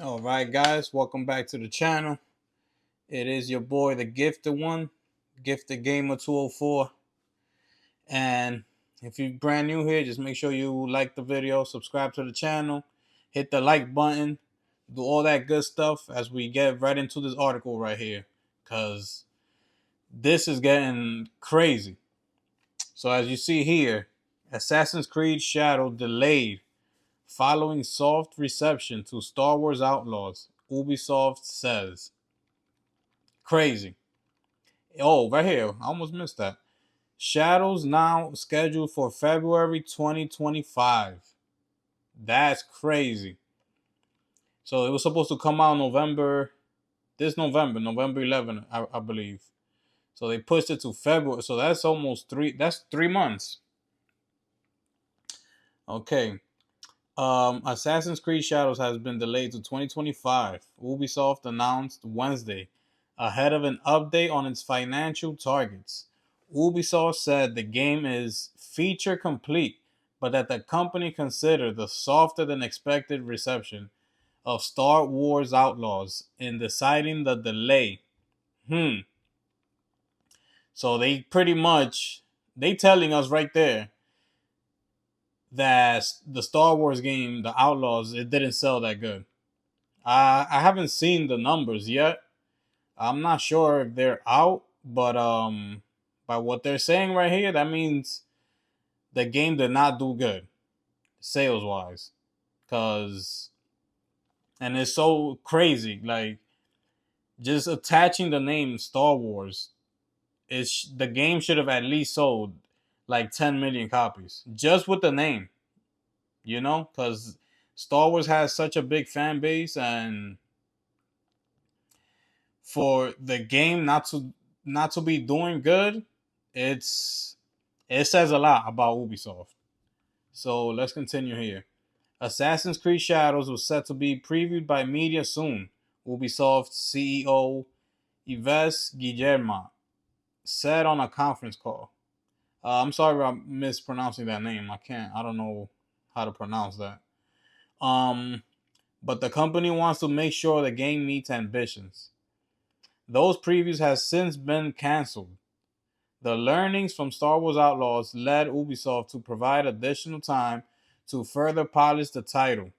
All right, guys, welcome back to the channel. It is your boy, the Gifted One, Gifted Gamer 204. And if you're brand new here, just make sure you like the video, subscribe to the channel, hit the like button, do all that good stuff as we get right into this article right here, because this is getting crazy. So, as you see here, Assassin's Creed Shadow delayed following soft reception to Star Wars Outlaws, Ubisoft says. Crazy. Oh, right here. I almost missed that. Shadows now scheduled for February 2025. That's crazy. So it was supposed to come out November 11th, I believe. So they pushed it to February. So that's 3 months. Okay. Assassin's Creed Shadows has been delayed to 2025. Ubisoft announced Wednesday, ahead of an update on its financial targets. Ubisoft said the game is feature complete, but that the company considered the softer than expected reception of Star Wars Outlaws in deciding the delay. So they telling us right there that the Star Wars game, the Outlaws, it didn't sell that good. I haven't seen the numbers yet. I'm not sure if they're out, but by what they're saying right here, that means the game did not do good sales wise. Cause and it's so crazy, like just attaching the name Star Wars. The game should have at least sold like 10 million copies just with the name, because Star Wars has such a big fan base, and for the game not to be doing good, it's it says a lot about Ubisoft. So let's continue here. Assassin's Creed Shadows was set to be previewed by media soon. Ubisoft CEO Yves Guillermo said on a conference call. I'm sorry about mispronouncing that name. I don't know how to pronounce that. Um, but the company wants to make sure the game meets ambitions. Those previews have since been canceled. The learnings from Star Wars Outlaws led Ubisoft to provide additional time to further polish the title.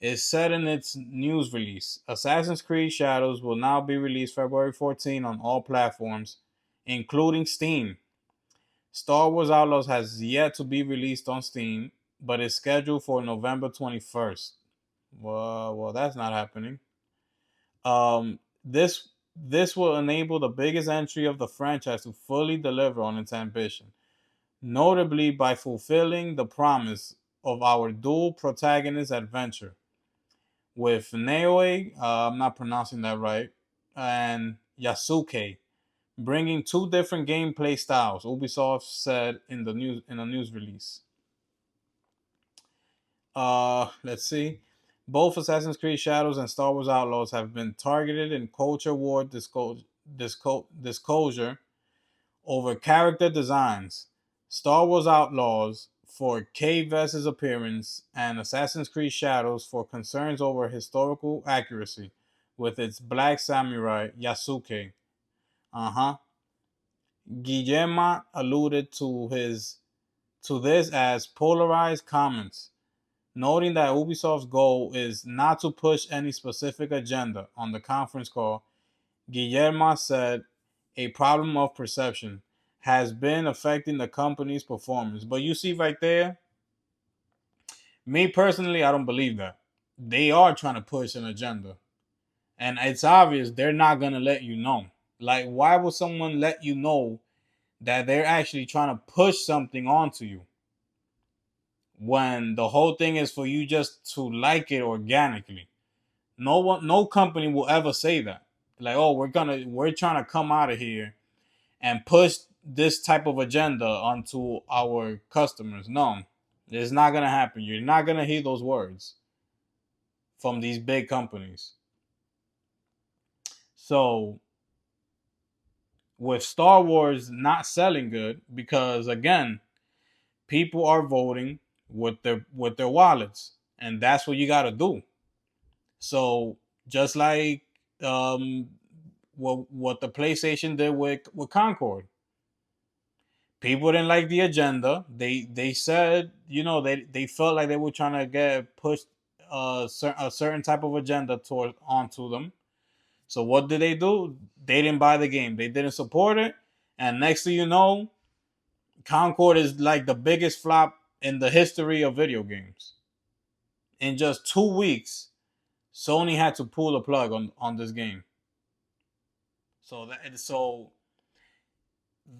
It said in its news release, Assassin's Creed Shadows will now be released February 14 on all platforms, including Steam. Star Wars Outlaws has yet to be released on Steam, but is scheduled for November 21st. Well, that's not happening. This will enable the biggest entry of the franchise to fully deliver on its ambition, notably by fulfilling the promise of our dual protagonist adventure with Naoe, I'm not pronouncing that right, and Yasuke, bringing two different gameplay styles. Ubisoft said in a news release. Let's see. Both Assassin's Creed Shadows and Star Wars Outlaws have been targeted in culture war disclosure over character designs. Star Wars Outlaws for Kay Vess's appearance, and Assassin's Creed Shadows for concerns over historical accuracy with its black samurai Yasuke. Uh-huh. Guillermo alluded to this as polarized comments, noting that Ubisoft's goal is not to push any specific agenda. On the conference call, Guillermo said a problem of perception has been affecting the company's performance. But you see right there, me personally, I don't believe that. They are trying to push an agenda. And it's obvious they're not going to let you know. Like, why would someone let you know that they're actually trying to push something onto you when the whole thing is for you just to like it organically? No company will ever say that. Like, oh, we're trying to come out of here and push this type of agenda onto our customers. No, it's not gonna happen. You're not gonna hear those words from these big companies. So with Star Wars not selling good, because again, people are voting with their wallets, and that's what you got to do. So just like um, what the PlayStation did with Concord, people didn't like the agenda. They said, they felt like they were trying to get pushed a certain type of agenda toward onto them. So what did they do? They didn't buy the game. They didn't support it. And next thing you know, Concord is like the biggest flop in the history of video games. In just 2 weeks, Sony had to pull the plug on this game. So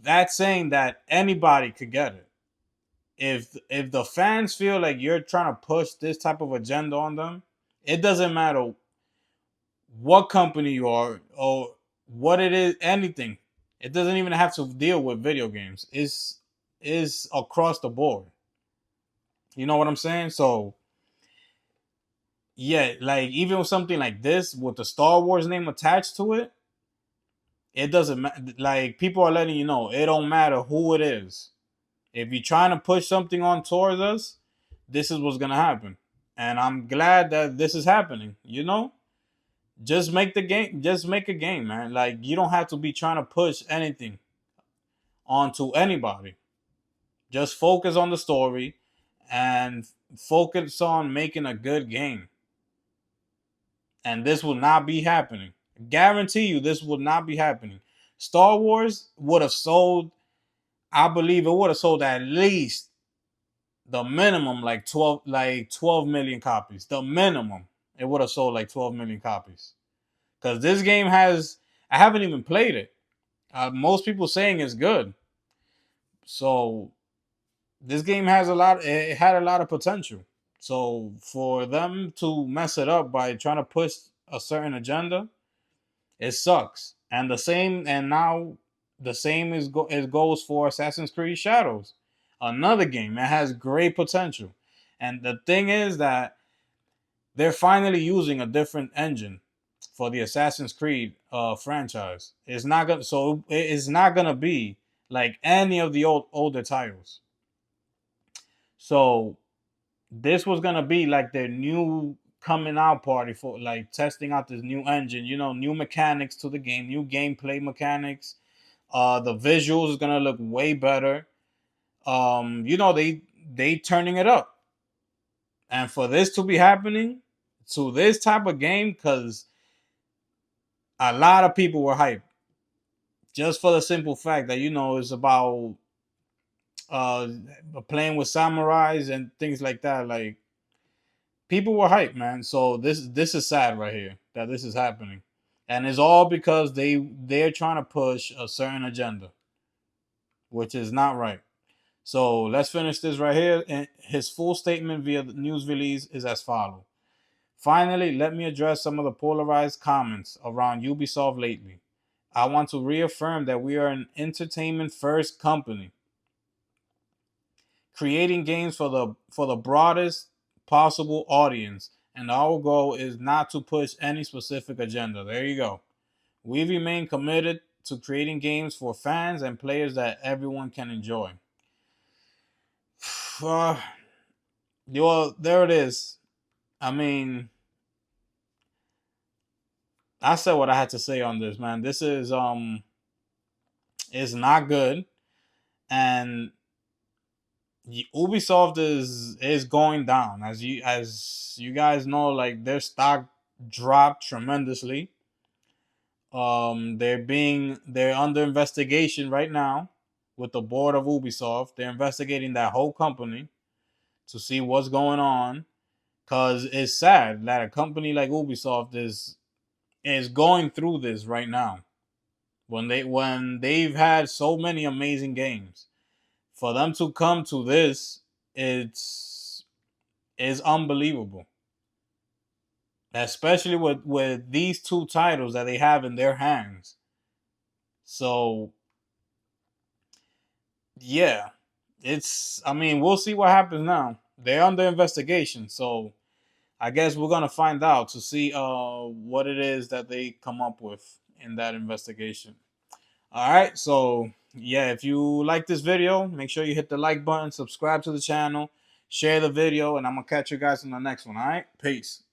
that's saying that anybody could get it. If the fans feel like you're trying to push this type of agenda on them, it doesn't matter what company you are or what it is, anything. It doesn't even have to deal with video games. It's is across the board. You know what I'm saying? So yeah, like even with something like this with the Star Wars name attached to it, it doesn't matter. Like people are letting you know it don't matter who it is. If you're trying to push something on towards us, this is what's gonna happen. And I'm glad that this is happening. Just make the game. Just make a game, man. Like you don't have to be trying to push anything onto anybody. Just focus on the story and focus on making a good game. And this will not be happening. Guarantee you, this will not be happening. Star Wars would have sold. I believe it would have sold at least the minimum like 12 million copies. The minimum it would have sold like 12 million copies. Because this game has, I haven't even played it. Most people saying it's good. So this game has a lot. It had a lot of potential. So for them to mess it up by trying to push a certain agenda, it sucks. And now the same it goes for Assassin's Creed Shadows, another game that has great potential. And the thing is that they're finally using a different engine for the Assassin's Creed franchise. It's not gonna be like any of the older titles. So this was gonna be like their new coming out party for like testing out this new engine. New mechanics to the game, new gameplay mechanics. The visuals is gonna look way better. They turning it up, and for this to be happening to this type of game, because a lot of people were hyped just for the simple fact that it's about uh playing with samurais and things like that. Like people were hyped, man. So this is sad right here that this is happening, and it's all because they're trying to push a certain agenda, which is not right. So let's finish this right here. And his full statement via the news release is as follows. Finally, let me address some of the polarized comments around Ubisoft lately. I want to reaffirm that we are an entertainment first company, creating games for the broadest possible audience, and our goal is not to push any specific agenda. There you go. We remain committed to creating games for fans and players that everyone can enjoy. Well, there it is. I mean, I said what I had to say on this, man. This is not good, and Ubisoft is going down as you guys know. Like their stock dropped tremendously. They're under investigation right now with the board of Ubisoft. They're investigating that whole company to see what's going on. Cause it's sad that a company like Ubisoft is going through this right now. When they've had so many amazing games, for them to come to this, it's unbelievable. Especially with these two titles that they have in their hands. So yeah, I mean, we'll see what happens now. They're under investigation, so I guess we're gonna find out to see what it is that they come up with in that investigation. All right, so yeah, if you like this video, make sure you hit the like button, subscribe to the channel, share the video, and I'm gonna catch you guys in the next one. All right, peace.